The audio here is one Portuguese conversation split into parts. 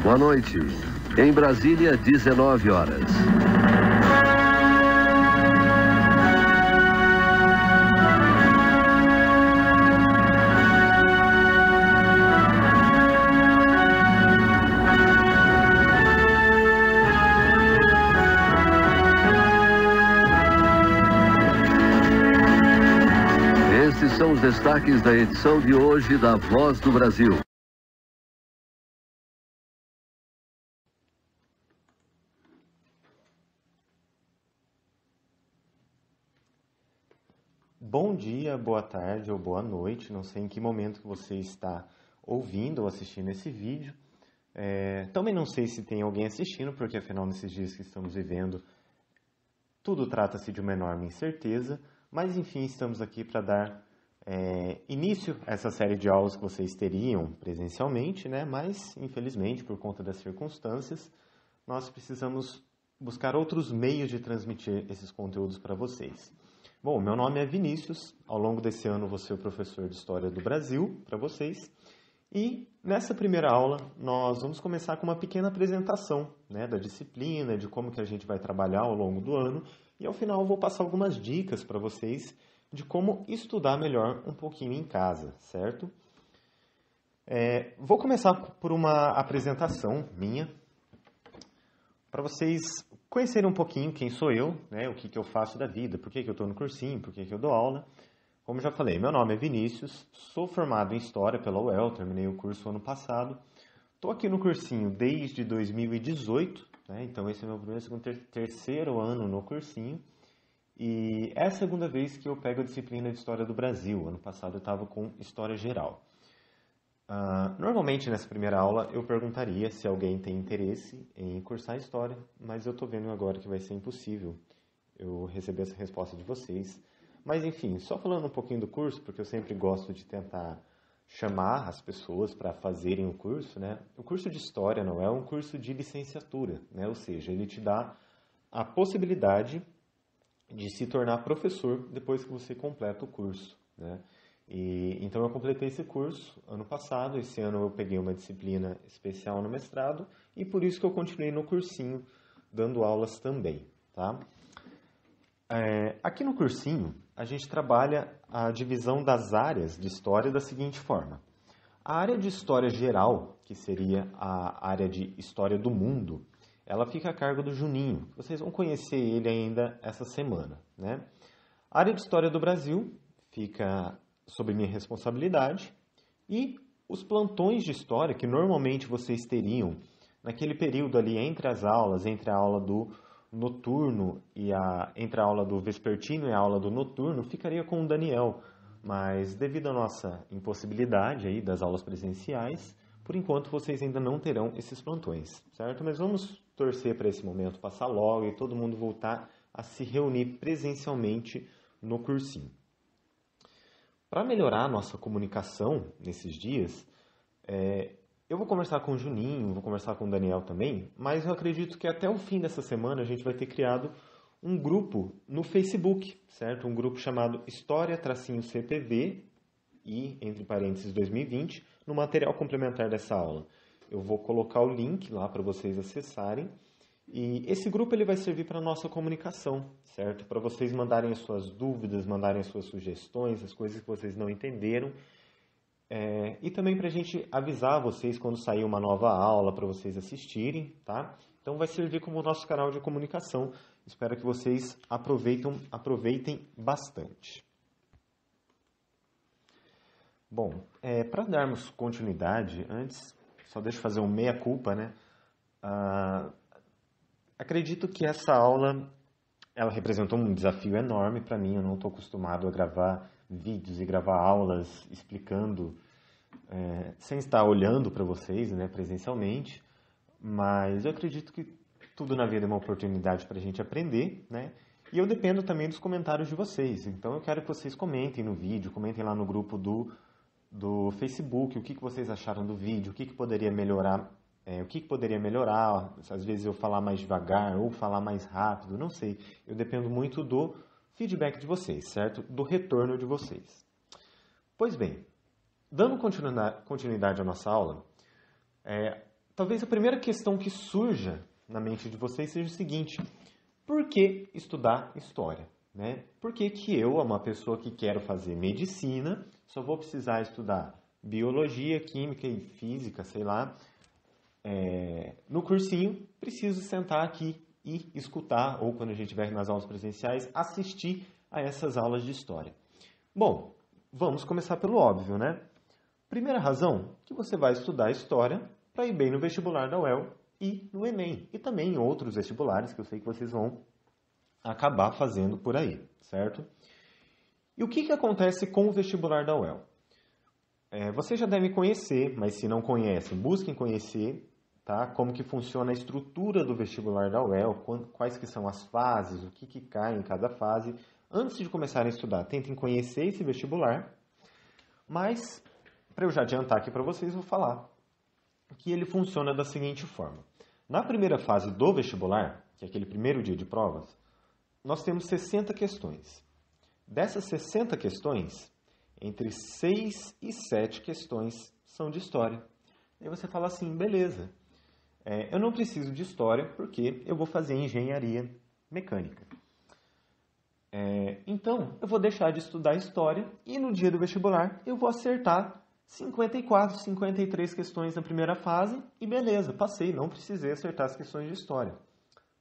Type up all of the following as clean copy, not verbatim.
Boa noite. Em Brasília, 19 horas. Esses são os destaques da edição de hoje da Voz do Brasil. Bom dia, boa tarde ou boa noite, não sei em que momento que você está ouvindo ou assistindo esse vídeo. Também não sei se tem alguém assistindo, porque afinal nesses dias que estamos vivendo, tudo trata-se de uma enorme incerteza, mas enfim, estamos aqui para dar início a essa série de aulas que vocês teriam presencialmente, né? Mas infelizmente, por conta das circunstâncias, nós precisamos buscar outros meios de transmitir esses conteúdos para vocês. Bom, meu nome é Vinícius, ao longo desse ano vou ser o professor de História do Brasil para vocês. E nessa primeira aula nós vamos começar com uma pequena apresentação, né, da disciplina, de como que a gente vai trabalhar ao longo do ano. E ao final eu vou passar algumas dicas para vocês de como estudar melhor um pouquinho em casa, certo? Vou começar por uma apresentação minha, para vocês conhecerem um pouquinho quem sou eu, né, o que eu faço da vida, por que eu estou no cursinho, por que eu dou aula. Como já falei, meu nome é Vinícius, sou formado em História pela UEL, terminei o curso ano passado. Estou aqui no cursinho desde 2018, né, então esse é meu primeiro, segundo, terceiro ano no cursinho. E é a segunda vez que eu pego a disciplina de História do Brasil. Ano passado eu estava com História Geral. Normalmente nessa primeira aula eu perguntaria se alguém tem interesse em cursar História, mas eu estou vendo agora que vai ser impossível eu receber essa resposta de vocês. Mas enfim, só falando um pouquinho do curso, porque eu sempre gosto de tentar chamar as pessoas para fazerem o curso, né? O curso de História não é um curso de licenciatura, né? Ou seja, ele te dá a possibilidade de se tornar professor depois que você completa o curso, né? Então eu completei esse curso ano passado, esse ano eu peguei uma disciplina especial no mestrado e por isso que eu continuei no cursinho dando aulas também, tá? Aqui no cursinho a gente trabalha a divisão das áreas de História da seguinte forma. A área de História Geral, que seria a área de História do Mundo, ela fica a cargo do Juninho. Vocês vão conhecer ele ainda essa semana, né? A área de História do Brasil fica sob minha responsabilidade e os plantões de História que normalmente vocês teriam naquele período ali entre as aulas, entre a aula do noturno e entre a aula do vespertino e a aula do noturno, ficaria com o Daniel. Mas devido à nossa impossibilidade aí das aulas presenciais, por enquanto vocês ainda não terão esses plantões, certo? Mas vamos torcer para esse momento passar logo e todo mundo voltar a se reunir presencialmente no cursinho. Para melhorar a nossa comunicação nesses dias, eu vou conversar com o Juninho, vou conversar com o Daniel também, mas eu acredito que até o fim dessa semana a gente vai ter criado um grupo no Facebook, certo? Um grupo chamado História-CPV e, entre parênteses, 2020, no material complementar dessa aula. Eu vou colocar o link lá para vocês acessarem. E esse grupo ele vai servir para a nossa comunicação, certo? Para vocês mandarem as suas dúvidas, mandarem as suas sugestões, as coisas que vocês não entenderam. E também para a gente avisar vocês quando sair uma nova aula para vocês assistirem, tá? Então vai servir como o nosso canal de comunicação. Espero que vocês aproveitem bastante. Bom, para darmos continuidade, antes, só deixa eu fazer um meia-culpa, né? Acredito que essa aula, ela representou um desafio enorme para mim. Eu não estou acostumado a gravar vídeos e gravar aulas explicando, sem estar olhando para vocês, né, presencialmente. Mas eu acredito que tudo na vida é uma oportunidade para a gente aprender, né? E eu dependo também dos comentários de vocês. Então eu quero que vocês comentem no vídeo, comentem lá no grupo do Facebook, o que vocês acharam do vídeo, o que poderia melhorar. O que poderia melhorar, às vezes eu falar mais devagar ou falar mais rápido, não sei. Eu dependo muito do feedback de vocês, certo? Do retorno de vocês. Pois bem, dando continuidade à nossa aula, talvez a primeira questão que surja na mente de vocês seja o seguinte: por que estudar história? Né? Por que que eu, uma pessoa que quero fazer medicina, só vou precisar estudar biologia, química e física, sei lá, no cursinho, preciso sentar aqui e escutar, ou quando a gente estiver nas aulas presenciais, assistir a essas aulas de história? Bom, vamos começar pelo óbvio, né? Primeira razão, que você vai estudar história para ir bem no vestibular da UEL e no Enem, e também em outros vestibulares que eu sei que vocês vão acabar fazendo por aí, certo? E o que acontece com o vestibular da UEL? Você já deve conhecer, mas se não conhecem, busquem conhecer, tá? Como que funciona a estrutura do vestibular da UEL, quais que são as fases, o que cai em cada fase. Antes de começarem a estudar, tentem conhecer esse vestibular, mas, para eu já adiantar aqui para vocês, vou falar que ele funciona da seguinte forma. Na primeira fase do vestibular, que é aquele primeiro dia de provas, nós temos 60 questões. Dessas 60 questões, entre 6 e 7 questões são de história. Aí você fala assim, beleza, eu não preciso de história porque eu vou fazer engenharia mecânica. Então, eu vou deixar de estudar história e no dia do vestibular eu vou acertar 54, 53 questões na primeira fase e beleza, passei, não precisei acertar as questões de história.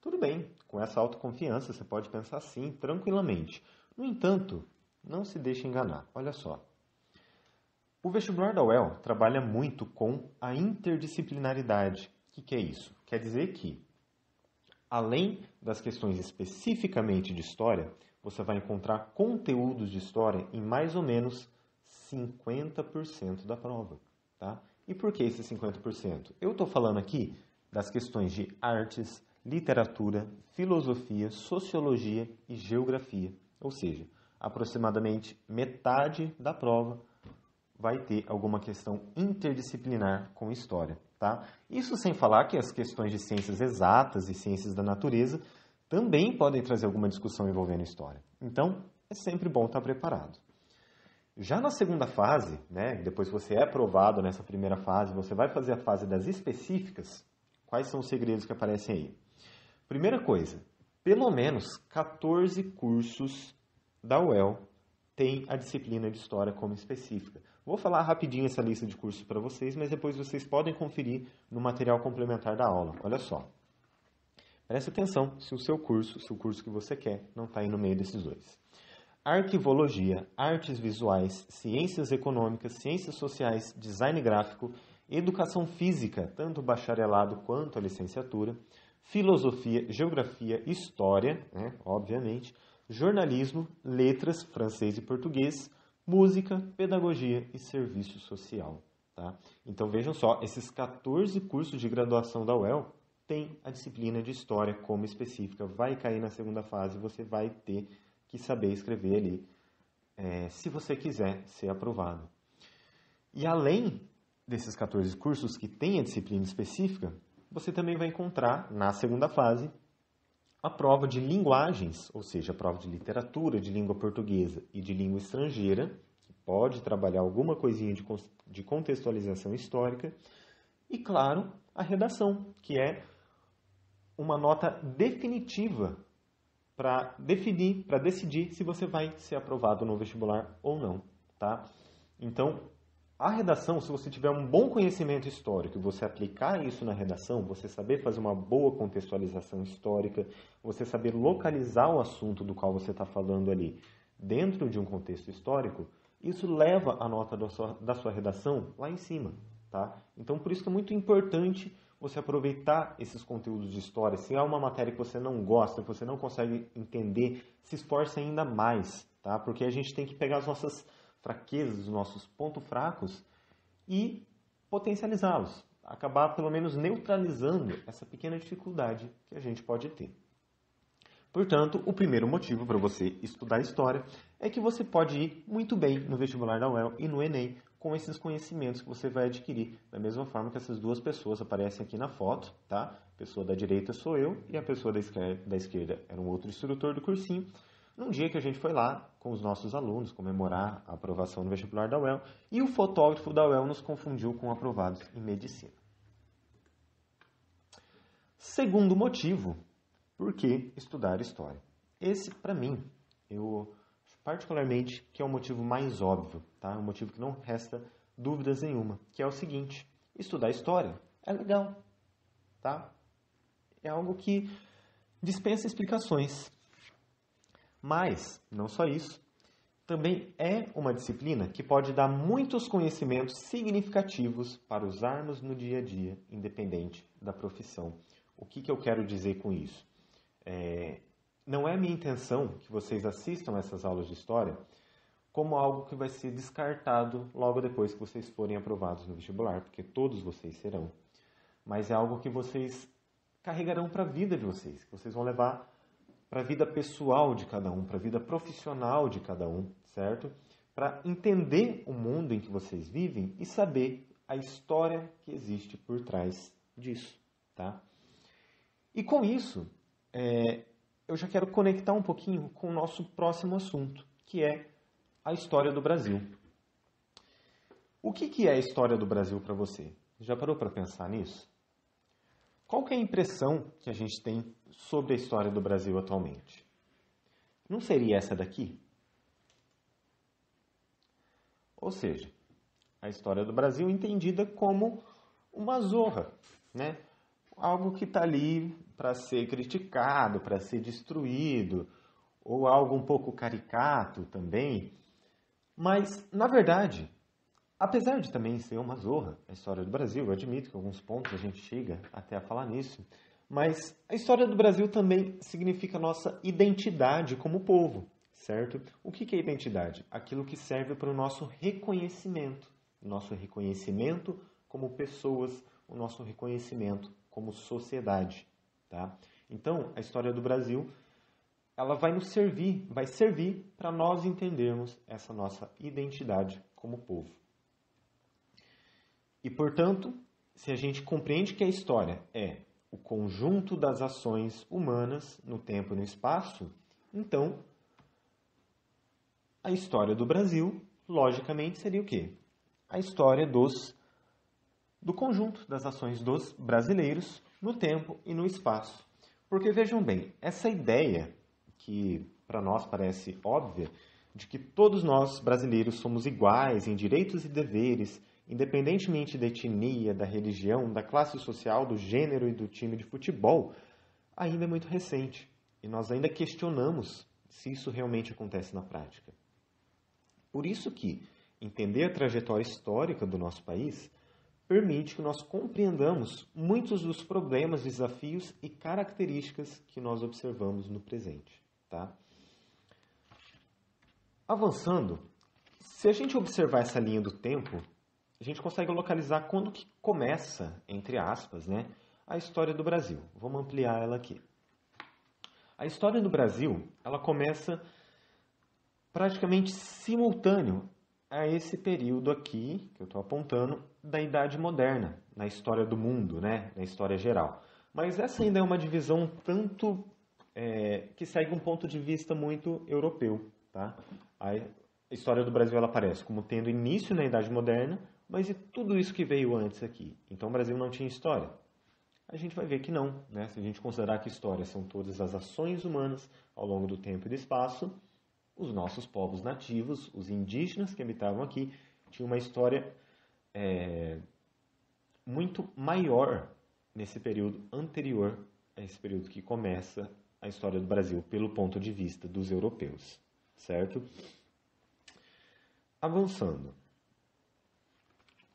Tudo bem, com essa autoconfiança você pode pensar assim, tranquilamente. No entanto, não se deixe enganar. Olha só. O vestibular da UEL trabalha muito com a interdisciplinaridade. O que é isso? Quer dizer que, além das questões especificamente de história, você vai encontrar conteúdos de história em mais ou menos 50% da prova. Tá? E por que esse 50%? Eu estou falando aqui das questões de artes, literatura, filosofia, sociologia e geografia. Ou seja, aproximadamente metade da prova vai ter alguma questão interdisciplinar com história. Tá? Isso sem falar que as questões de ciências exatas e ciências da natureza também podem trazer alguma discussão envolvendo história. Então, é sempre bom estar preparado. Já na segunda fase, né, depois que você é aprovado nessa primeira fase, você vai fazer a fase das específicas. Quais são os segredos que aparecem aí? Primeira coisa, pelo menos 14 cursos da UEL têm a disciplina de História como específica. Vou falar rapidinho essa lista de cursos para vocês, mas depois vocês podem conferir no material complementar da aula. Olha só. Preste atenção se o seu curso, se o curso que você quer, não está aí no meio desses dois. Arquivologia, artes visuais, ciências econômicas, ciências sociais, design gráfico, educação física, tanto o bacharelado quanto a licenciatura, filosofia, geografia, história, né, obviamente, jornalismo, letras, francês e português, música, pedagogia e serviço social. Tá? Então vejam só, esses 14 cursos de graduação da UEL têm a disciplina de história como específica. Vai cair na segunda fase, você vai ter que saber escrever ali, se você quiser ser aprovado. E além desses 14 cursos que têm a disciplina específica, você também vai encontrar, na segunda fase, a prova de linguagens, ou seja, a prova de literatura, de língua portuguesa e de língua estrangeira, que pode trabalhar alguma coisinha de contextualização histórica, e, claro, a redação, que é uma nota definitiva para decidir se você vai ser aprovado no vestibular ou não. Tá? Então, a redação, se você tiver um bom conhecimento histórico e você aplicar isso na redação, você saber fazer uma boa contextualização histórica, você saber localizar o assunto do qual você está falando ali dentro de um contexto histórico, isso leva a nota da sua redação lá em cima. Tá? Então, por isso que é muito importante você aproveitar esses conteúdos de história. Se há uma matéria que você não gosta, que você não consegue entender, se esforce ainda mais, tá? Porque a gente tem que pegar as nossas fraquezas, os nossos pontos fracos e potencializá-los. Acabar, pelo menos, neutralizando essa pequena dificuldade que a gente pode ter. Portanto, o primeiro motivo para você estudar história é que você pode ir muito bem no vestibular da UEL e no Enem com esses conhecimentos que você vai adquirir, da mesma forma que essas duas pessoas aparecem aqui na foto, tá? A pessoa da direita sou eu e a pessoa da esquerda era um outro instrutor do cursinho. Num dia que a gente foi lá com os nossos alunos comemorar a aprovação no vestibular da UEL e o fotógrafo da UEL nos confundiu com aprovados em medicina. Segundo motivo, por que estudar história? Esse, para mim, eu particularmente, que é o motivo mais óbvio, tá? Um motivo que não resta dúvidas nenhuma, que é o seguinte: estudar história é legal, tá? É algo que dispensa explicações. Mas, não só isso, também é uma disciplina que pode dar muitos conhecimentos significativos para usarmos no dia a dia, independente da profissão. O que eu quero dizer com isso? Não é minha intenção que vocês assistam essas aulas de história como algo que vai ser descartado logo depois que vocês forem aprovados no vestibular, porque todos vocês serão. Mas é algo que vocês carregarão para a vida de vocês, que vocês vão levar para a vida pessoal de cada um, para a vida profissional de cada um, certo? Para entender o mundo em que vocês vivem e saber a história que existe por trás disso, tá? E com isso, eu já quero conectar um pouquinho com o nosso próximo assunto, que é a história do Brasil. O que é a história do Brasil para você? Já parou para pensar nisso? Qual que é a impressão que a gente tem sobre a história do Brasil atualmente? Não seria essa daqui? Ou seja, a história do Brasil entendida como uma zorra, né? Algo que está ali para ser criticado, para ser destruído, ou algo um pouco caricato também. Mas, na verdade, apesar de também ser uma zorra a história do Brasil, eu admito que em alguns pontos a gente chega até a falar nisso, mas a história do Brasil também significa nossa identidade como povo, certo? O que é identidade? Aquilo que serve para o nosso reconhecimento como pessoas, o nosso reconhecimento como sociedade, tá? Então, a história do Brasil, ela vai servir para nós entendermos essa nossa identidade como povo. E, portanto, se a gente compreende que a história é o conjunto das ações humanas no tempo e no espaço, então a história do Brasil, logicamente, seria o quê? A história do conjunto das ações dos brasileiros no tempo e no espaço. Porque, vejam bem, essa ideia que para nós parece óbvia, de que todos nós brasileiros somos iguais em direitos e deveres, independentemente da etnia, da religião, da classe social, do gênero e do time de futebol, ainda é muito recente. E nós ainda questionamos se isso realmente acontece na prática. Por isso que entender a trajetória histórica do nosso país permite que nós compreendamos muitos dos problemas, desafios e características que nós observamos no presente, tá? Avançando, se a gente observar essa linha do tempo, a gente consegue localizar quando que começa, entre aspas, né, a história do Brasil. Vamos ampliar ela aqui. A história do Brasil, ela começa praticamente simultâneo a esse período aqui, que eu estou apontando, da Idade Moderna, na história do mundo, né, na história geral. Mas essa ainda é uma divisão tanto que segue um ponto de vista muito europeu, tá? A história do Brasil ela aparece como tendo início na Idade Moderna, mas e tudo isso que veio antes aqui? Então o Brasil não tinha história? A gente vai ver que não, né? Se a gente considerar que história são todas as ações humanas ao longo do tempo e do espaço, os nossos povos nativos, os indígenas que habitavam aqui, tinham uma história muito maior nesse período anterior a esse período que começa a história do Brasil, pelo ponto de vista dos europeus, certo? Avançando.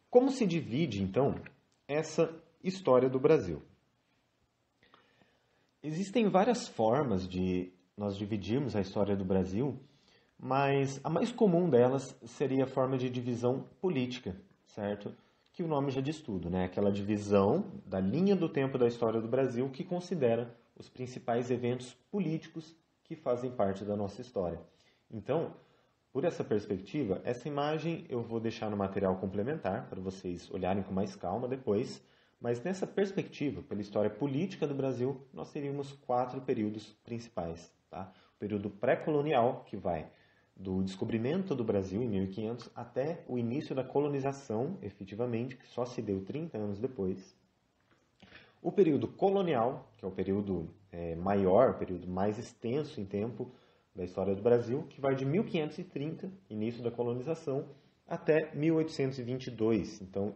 Como se divide, então, essa história do Brasil? Existem várias formas de nós dividirmos a história do Brasil, mas a mais comum delas seria a forma de divisão política, certo? Que o nome já diz tudo, né? Aquela divisão da linha do tempo da história do Brasil que considera os principais eventos políticos que fazem parte da nossa história. Então, por essa perspectiva, essa imagem eu vou deixar no material complementar para vocês olharem com mais calma depois, mas nessa perspectiva, pela história política do Brasil, nós teríamos 4 períodos principais, tá? O período pré-colonial, que vai do descobrimento do Brasil em 1500 até o início da colonização, efetivamente, que só se deu 30 anos depois. O período colonial, que é o período maior, o período mais extenso em tempo da história do Brasil, que vai de 1530, início da colonização, até 1822, então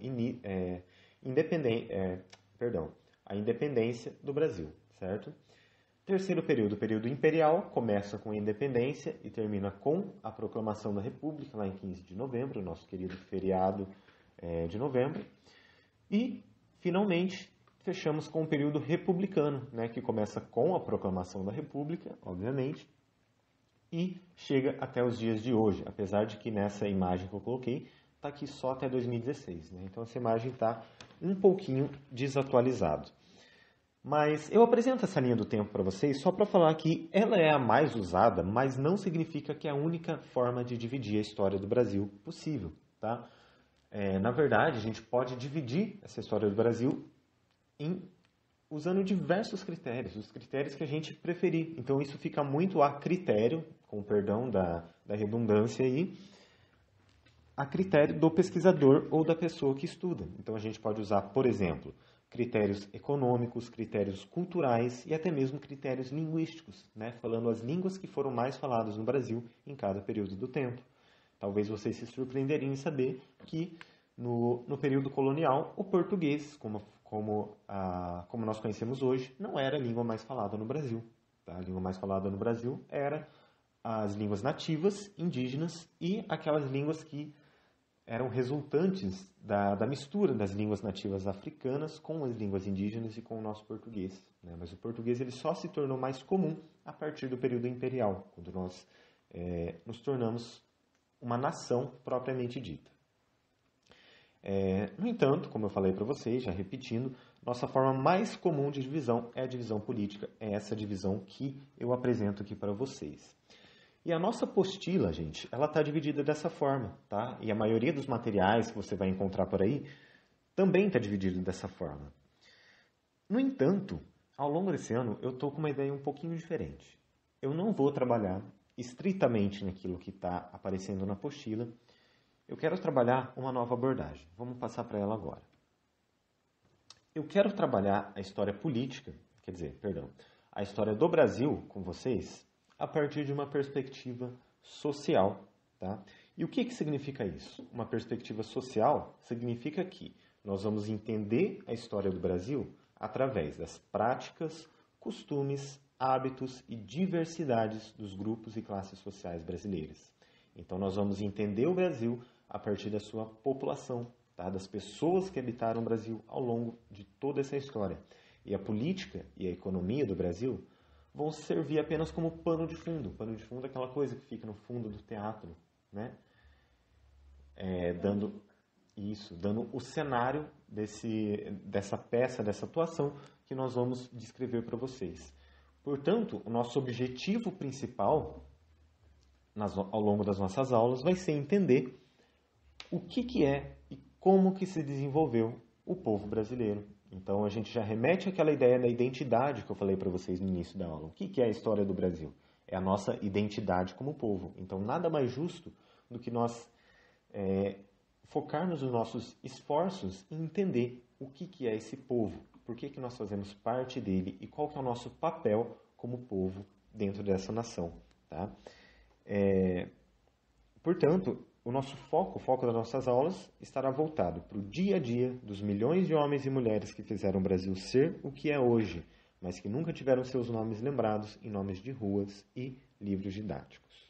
a independência do Brasil, certo? Terceiro período, o período imperial, começa com a independência e termina com a proclamação da República, lá em 15 de novembro, nosso querido feriado de novembro. E, finalmente, fechamos com o período republicano, né, que começa com a proclamação da República, obviamente, e chega até os dias de hoje, apesar de que nessa imagem que eu coloquei, está aqui só até 2016. Né? Então, essa imagem está um pouquinho desatualizada. Mas eu apresento essa linha do tempo para vocês só para falar que ela é a mais usada, mas não significa que é a única forma de dividir a história do Brasil possível. Tá? Na verdade, a gente pode dividir essa história do Brasil usando diversos critérios, os critérios que a gente preferir. Então, isso fica muito a critério, com o perdão da redundância aí, a critério do pesquisador ou da pessoa que estuda. Então, a gente pode usar, por exemplo, critérios econômicos, critérios culturais e até mesmo critérios linguísticos, né? Falando as línguas que foram mais faladas no Brasil em cada período do tempo. Talvez vocês se surpreenderiam em saber que no período colonial, o português, como nós conhecemos hoje, não era a língua mais falada no Brasil. Tá? A língua mais falada no Brasil era as línguas nativas, indígenas e aquelas línguas que eram resultantes da mistura das línguas nativas africanas com as línguas indígenas e com o nosso português. Né? Mas o português ele só se tornou mais comum a partir do período imperial, quando nós nos tornamos uma nação propriamente dita. No entanto, como eu falei para vocês, já repetindo, nossa forma mais comum de divisão é a divisão política, é essa divisão que eu apresento aqui para vocês. E a nossa apostila, gente, ela está dividida dessa forma, tá? E a maioria dos materiais que você vai encontrar por aí também está dividido dessa forma. No entanto, ao longo desse ano, eu estou com uma ideia um pouquinho diferente. Eu não vou trabalhar estritamente naquilo que está aparecendo na apostila. Eu quero trabalhar uma nova abordagem. Vamos passar para ela agora. Eu quero trabalhar a história política, a história do Brasil com vocês, a partir de uma perspectiva social. Tá? E o que significa isso? Uma perspectiva social significa que nós vamos entender a história do Brasil através das práticas, costumes, hábitos e diversidades dos grupos e classes sociais brasileiras. Então, nós vamos entender o Brasil a partir da sua população, tá? Das pessoas que habitaram o Brasil ao longo de toda essa história. E a política e a economia do Brasil vão servir apenas como pano de fundo. Pano de fundo é aquela coisa que fica no fundo do teatro, né? Dando o cenário dessa peça, dessa atuação que nós vamos descrever para vocês. Portanto, o nosso objetivo principal ao longo das nossas aulas vai ser entender o que é e como que se desenvolveu o povo brasileiro. Então, a gente já remete àquela ideia da identidade que eu falei para vocês no início da aula. O que é a história do Brasil? É a nossa identidade como povo. Então, nada mais justo do que nós focarmos os nossos esforços em entender o que é esse povo, por que nós fazemos parte dele e qual que é o nosso papel como povo dentro dessa nação. Tá? Portanto, o nosso foco, o foco das nossas aulas, estará voltado para o dia a dia dos milhões de homens e mulheres que fizeram o Brasil ser o que é hoje, mas que nunca tiveram seus nomes lembrados em nomes de ruas e livros didáticos.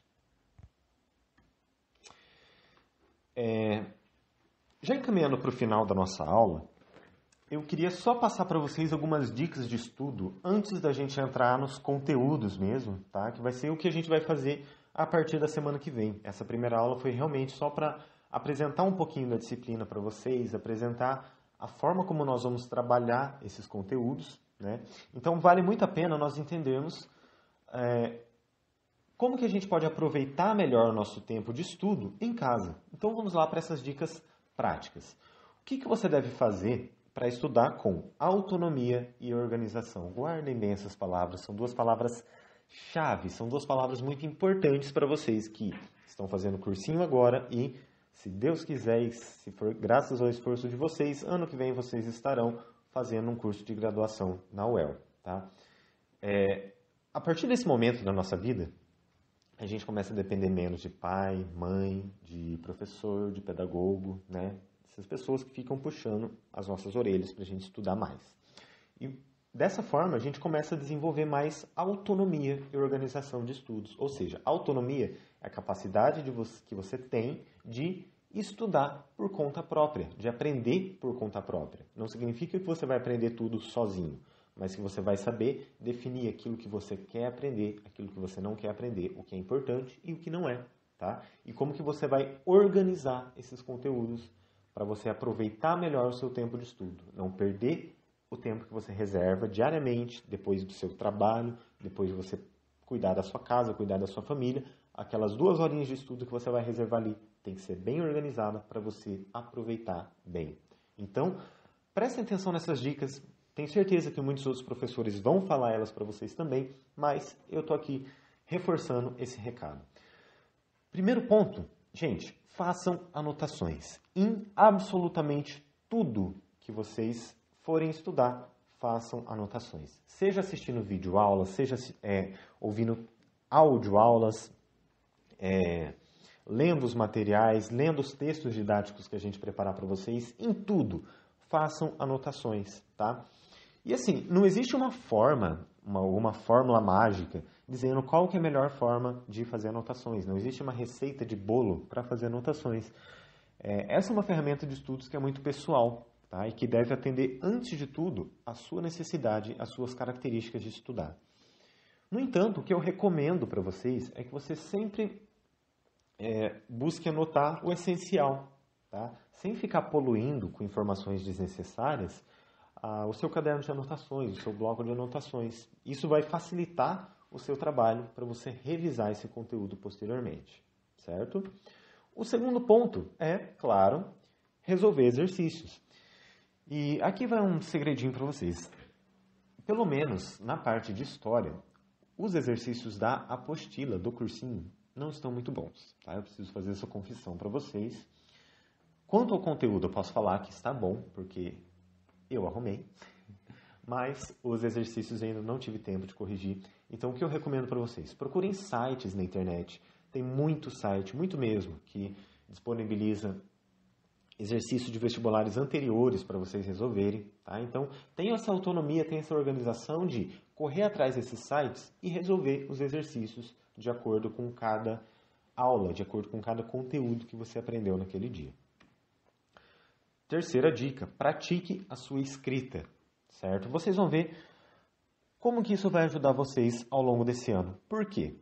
Já encaminhando para o final da nossa aula, eu queria só passar para vocês algumas dicas de estudo antes da gente entrar nos conteúdos mesmo, tá? Que vai ser o que a gente vai fazer a partir da semana que vem. Essa primeira aula foi realmente só para apresentar um pouquinho da disciplina para vocês, apresentar a forma como nós vamos trabalhar esses conteúdos, né? Então, vale muito a pena nós entendermos como que a gente pode aproveitar melhor o nosso tempo de estudo em casa. Então, vamos lá para essas dicas práticas. O que você deve fazer para estudar com autonomia e organização? Guardem bem essas palavras, são duas palavras-chave, são duas palavras muito importantes para vocês que estão fazendo cursinho agora e, se Deus quiser, e se for graças ao esforço de vocês, ano que vem vocês estarão fazendo um curso de graduação na UEL, tá? A partir desse momento da nossa vida, a gente começa a depender menos de pai, mãe, de professor, de pedagogo, né? Essas pessoas que ficam puxando as nossas orelhas para a gente estudar mais. E dessa forma, a gente começa a desenvolver mais autonomia e organização de estudos. Ou seja, autonomia é a capacidade que você tem de estudar por conta própria, de aprender por conta própria. Não significa que você vai aprender tudo sozinho, mas que você vai saber definir aquilo que você quer aprender, aquilo que você não quer aprender, o que é importante e o que não é, tá? E como que você vai organizar esses conteúdos para você aproveitar melhor o seu tempo de estudo, não perder o tempo que você reserva diariamente, depois do seu trabalho, depois de você cuidar da sua casa, cuidar da sua família, aquelas 2 horinhas de estudo que você vai reservar ali tem que ser bem organizada para você aproveitar bem. Então, prestem atenção nessas dicas. Tenho certeza que muitos outros professores vão falar elas para vocês também, mas eu estou aqui reforçando esse recado. Primeiro ponto, gente, façam anotações. Em absolutamente tudo que vocês forem estudar, façam anotações. Seja assistindo videoaulas, seja ouvindo audioaulas, lendo os materiais, lendo os textos didáticos que a gente preparar para vocês, em tudo, façam anotações, tá? E assim, não existe uma fórmula mágica dizendo qual que é a melhor forma de fazer anotações. Não existe uma receita de bolo para fazer anotações. Essa é uma ferramenta de estudos que é muito pessoal, tá? E que deve atender, antes de tudo, a sua necessidade, as suas características de estudar. No entanto, o que eu recomendo para vocês é que você sempre busque anotar o essencial, tá? Sem ficar poluindo com informações desnecessárias o seu caderno de anotações, o seu bloco de anotações. Isso vai facilitar o seu trabalho para você revisar esse conteúdo posteriormente, certo? O segundo ponto é, claro, resolver exercícios. E aqui vai um segredinho para vocês. Pelo menos na parte de história, os exercícios da apostila, do cursinho, não estão muito bons, tá? Eu preciso fazer essa confissão para vocês. Quanto ao conteúdo, eu posso falar que está bom, porque eu arrumei, mas os exercícios ainda não tive tempo de corrigir. Então, o que eu recomendo para vocês? Procurem sites na internet. Tem muito site, muito mesmo, que disponibiliza exercícios de vestibulares anteriores para vocês resolverem, tá? Então, tenham essa autonomia, tenham essa organização de correr atrás desses sites e resolver os exercícios de acordo com cada aula, de acordo com cada conteúdo que você aprendeu naquele dia. Terceira dica, pratique a sua escrita, certo? Vocês vão ver como que isso vai ajudar vocês ao longo desse ano. Por quê?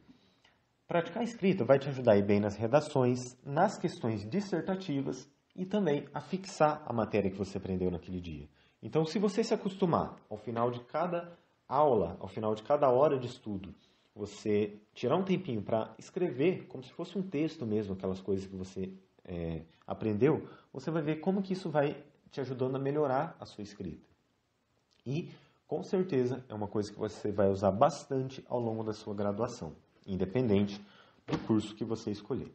Praticar a escrita vai te ajudar a ir bem nas redações, nas questões dissertativas e também a fixar a matéria que você aprendeu naquele dia. Então, se você se acostumar, ao final de cada aula, ao final de cada hora de estudo, você tirar um tempinho para escrever, como se fosse um texto mesmo, aquelas coisas que você aprendeu, você vai ver como que isso vai te ajudando a melhorar a sua escrita. E, com certeza, é uma coisa que você vai usar bastante ao longo da sua graduação, independente do curso que você escolher.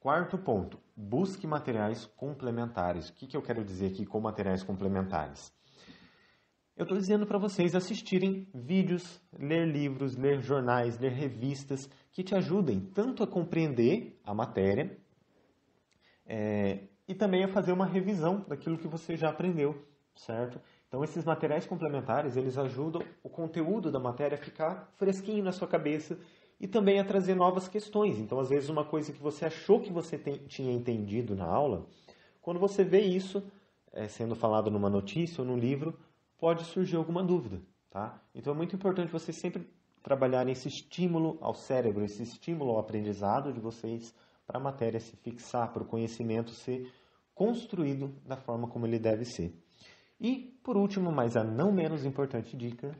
Quarto ponto, busque materiais complementares. O que eu quero dizer aqui com materiais complementares? Eu estou dizendo para vocês assistirem vídeos, ler livros, ler jornais, ler revistas que te ajudem tanto a compreender a matéria e também a fazer uma revisão daquilo que você já aprendeu, certo? Então, esses materiais complementares, eles ajudam o conteúdo da matéria a ficar fresquinho na sua cabeça e também a trazer novas questões. Então, às vezes, uma coisa que você achou que você tinha entendido na aula, quando você vê isso sendo falado numa notícia ou num livro, pode surgir alguma dúvida, tá? Então, é muito importante vocês sempre trabalharem esse estímulo ao cérebro, esse estímulo ao aprendizado de vocês para a matéria se fixar, para o conhecimento ser construído da forma como ele deve ser. E, por último, mas a não menos importante dica,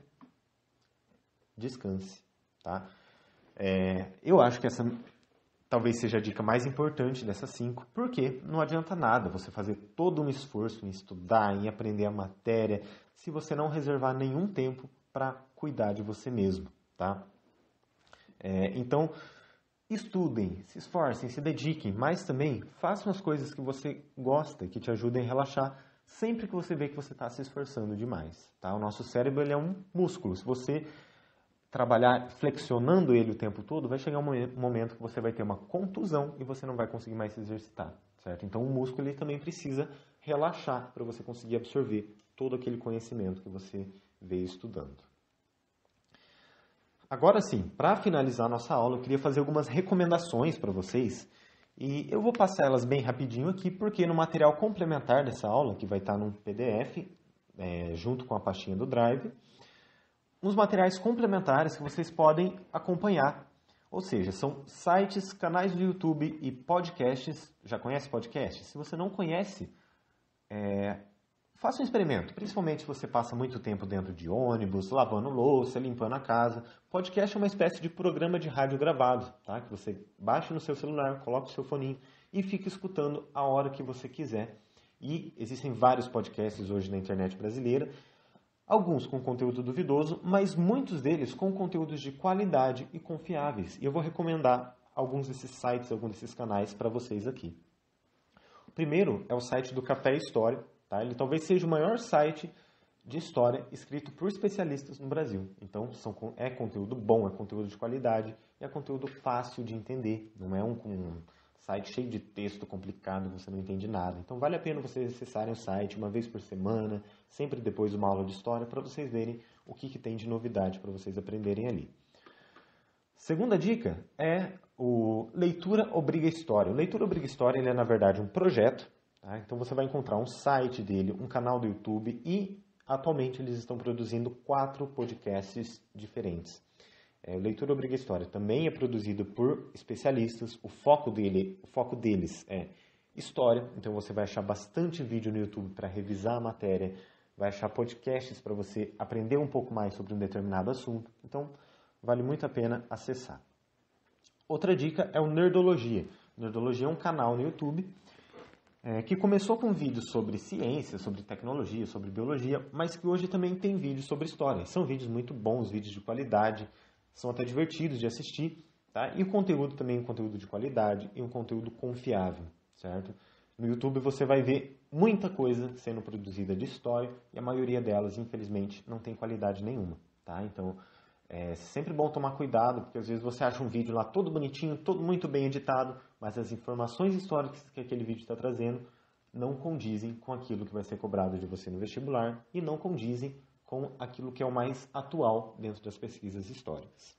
descanse, tá? Eu acho que essa talvez seja a dica mais importante dessas 5, porque não adianta nada você fazer todo um esforço em estudar, em aprender a matéria, se você não reservar nenhum tempo para cuidar de você mesmo, tá? Então, estudem, se esforcem, se dediquem, mas também façam as coisas que você gosta, que te ajudem a relaxar, sempre que você vê que você está se esforçando demais. Tá? O nosso cérebro ele é um músculo. Se você trabalhar flexionando ele o tempo todo, vai chegar um momento que você vai ter uma contusão e você não vai conseguir mais se exercitar. Certo? Então o músculo ele também precisa relaxar para você conseguir absorver todo aquele conhecimento que você veio estudando. Agora sim, para finalizar a nossa aula, eu queria fazer algumas recomendações para vocês. E eu vou passar elas bem rapidinho aqui, porque no material complementar dessa aula, que vai estar num PDF, junto com a pastinha do Drive, uns materiais complementares que vocês podem acompanhar. Ou seja, são sites, canais do YouTube e podcasts. Já conhece podcast? Se você não conhece, faça um experimento. Principalmente se você passa muito tempo dentro de ônibus, lavando louça, limpando a casa. Podcast é uma espécie de programa de rádio gravado, tá? Que você baixa no seu celular, coloca o seu foninho e fica escutando a hora que você quiser. E existem vários podcasts hoje na internet brasileira. Alguns com conteúdo duvidoso, mas muitos deles com conteúdos de qualidade e confiáveis. E eu vou recomendar alguns desses sites, alguns desses canais para vocês aqui. O primeiro é o site do Café História. Tá? Ele talvez seja o maior site de história escrito por especialistas no Brasil. Então, é conteúdo bom, é conteúdo de qualidade e é conteúdo fácil de entender. Não é um site cheio de texto complicado, você não entende nada. Então, vale a pena vocês acessarem o site uma vez por semana, sempre depois de uma aula de história, para vocês verem o que tem de novidade para vocês aprenderem ali. Segunda dica é o Leitura Obriga História. O Leitura Obriga História ele é, na verdade, um projeto. Tá? Então, você vai encontrar um site dele, um canal do YouTube e, atualmente, eles estão produzindo 4 podcasts diferentes. O Leitura Obriga História também é produzido por especialistas. O foco deles é história. Então, você vai achar bastante vídeo no YouTube para revisar a matéria. Vai achar podcasts para você aprender um pouco mais sobre um determinado assunto. Então, vale muito a pena acessar. Outra dica é o Nerdologia. Nerdologia é um canal no YouTube que começou com vídeos sobre ciência, sobre tecnologia, sobre biologia, mas que hoje também tem vídeos sobre história. São vídeos muito bons, vídeos de qualidade, são até divertidos de assistir, tá? E o conteúdo também é um conteúdo de qualidade e um conteúdo confiável, certo? No YouTube você vai ver muita coisa sendo produzida de história e a maioria delas, infelizmente, não tem qualidade nenhuma, tá? Então, é sempre bom tomar cuidado, porque às vezes você acha um vídeo lá todo bonitinho, todo muito bem editado, mas as informações históricas que aquele vídeo está trazendo não condizem com aquilo que vai ser cobrado de você no vestibular e não condizem com aquilo que é o mais atual dentro das pesquisas históricas.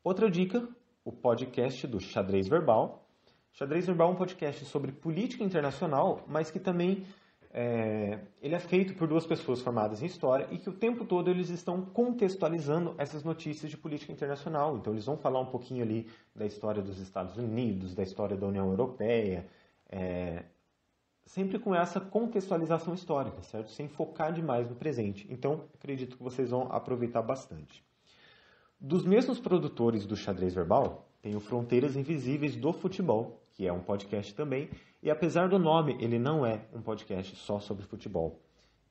Outra dica, o podcast do Xadrez Verbal. Xadrez Verbal é um podcast sobre política internacional, mas que também ele é feito por 2 pessoas formadas em História e que o tempo todo eles estão contextualizando essas notícias de política internacional. Então, eles vão falar um pouquinho ali da história dos Estados Unidos, da história da União Europeia, sempre com essa contextualização histórica, certo? Sem focar demais no presente. Então, acredito que vocês vão aproveitar bastante. Dos mesmos produtores do Xadrez Verbal, tem o Fronteiras Invisíveis do Futebol, que é um podcast também, e apesar do nome, ele não é um podcast só sobre futebol.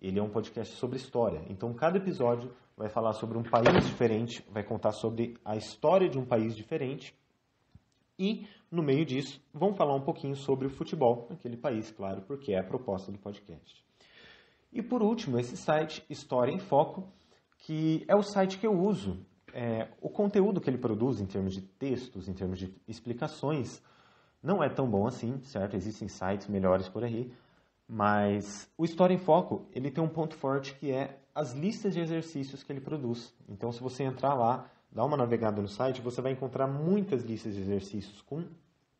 Ele é um podcast sobre história. Então, cada episódio vai falar sobre um país diferente, vai contar sobre a história de um país diferente, e, no meio disso, vão falar um pouquinho sobre o futebol naquele país, claro, porque é a proposta do podcast. E, por último, esse site, História em Foco, que é o site que eu uso. O conteúdo que ele produz em termos de textos, em termos de explicações, não é tão bom assim, certo? Existem sites melhores por aí, mas o História em Foco, ele tem um ponto forte que é as listas de exercícios que ele produz. Então, se você entrar lá, dar uma navegada no site, você vai encontrar muitas listas de exercícios com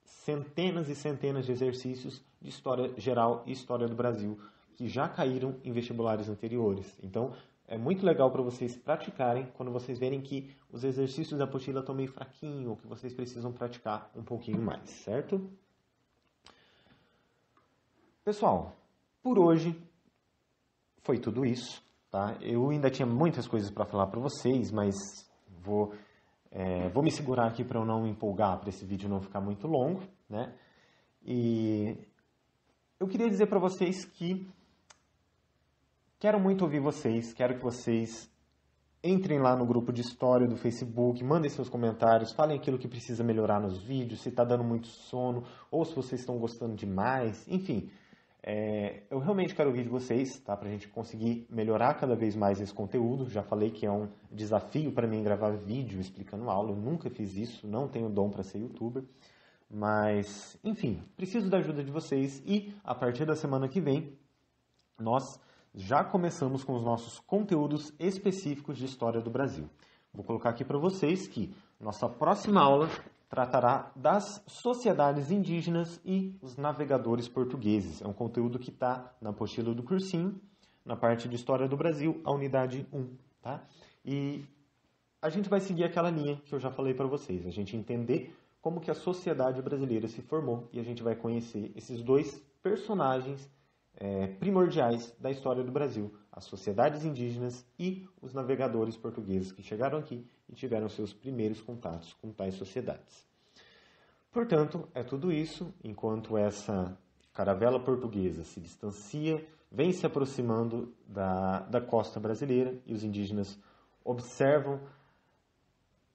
centenas e centenas de exercícios de história geral e história do Brasil que já caíram em vestibulares anteriores. Então, é muito legal para vocês praticarem quando vocês verem que os exercícios da apostila estão meio fraquinhos, ou que vocês precisam praticar um pouquinho mais, certo? Pessoal, por hoje foi tudo isso, tá? Eu ainda tinha muitas coisas para falar para vocês, mas vou me segurar aqui para eu não me empolgar, para esse vídeo não ficar muito longo, né? E eu queria dizer para vocês que quero muito ouvir vocês, quero que vocês entrem lá no grupo de história do Facebook, mandem seus comentários, falem aquilo que precisa melhorar nos vídeos, se está dando muito sono, ou se vocês estão gostando demais, enfim. Eu realmente quero ouvir de vocês, tá? Para a gente conseguir melhorar cada vez mais esse conteúdo. Já falei que é um desafio para mim gravar vídeo explicando aula. Eu nunca fiz isso, não tenho dom para ser youtuber. Mas, enfim, preciso da ajuda de vocês e a partir da semana que vem, nós já começamos com os nossos conteúdos específicos de história do Brasil. Vou colocar aqui para vocês que nossa próxima aula tratará das sociedades indígenas e os navegadores portugueses. É um conteúdo que está na apostila do cursinho, na parte de História do Brasil, a unidade 1. Tá? E a gente vai seguir aquela linha que eu já falei para vocês. A gente entender como que a sociedade brasileira se formou e a gente vai conhecer esses dois personagens primordiais da história do Brasil, as sociedades indígenas e os navegadores portugueses que chegaram aqui e tiveram seus primeiros contatos com tais sociedades. Portanto, é tudo isso, enquanto essa caravela portuguesa se distancia, vem se aproximando da costa brasileira e os indígenas observam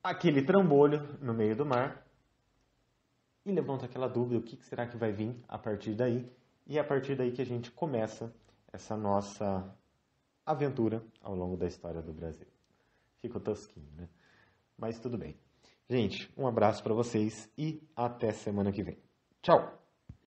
aquele trambolho no meio do mar e levantam aquela dúvida, o que será que vai vir a partir daí? E é a partir daí que a gente começa essa nossa aventura ao longo da história do Brasil. Fico tosquinho, né? Mas tudo bem. Gente, um abraço para vocês e até semana que vem. Tchau!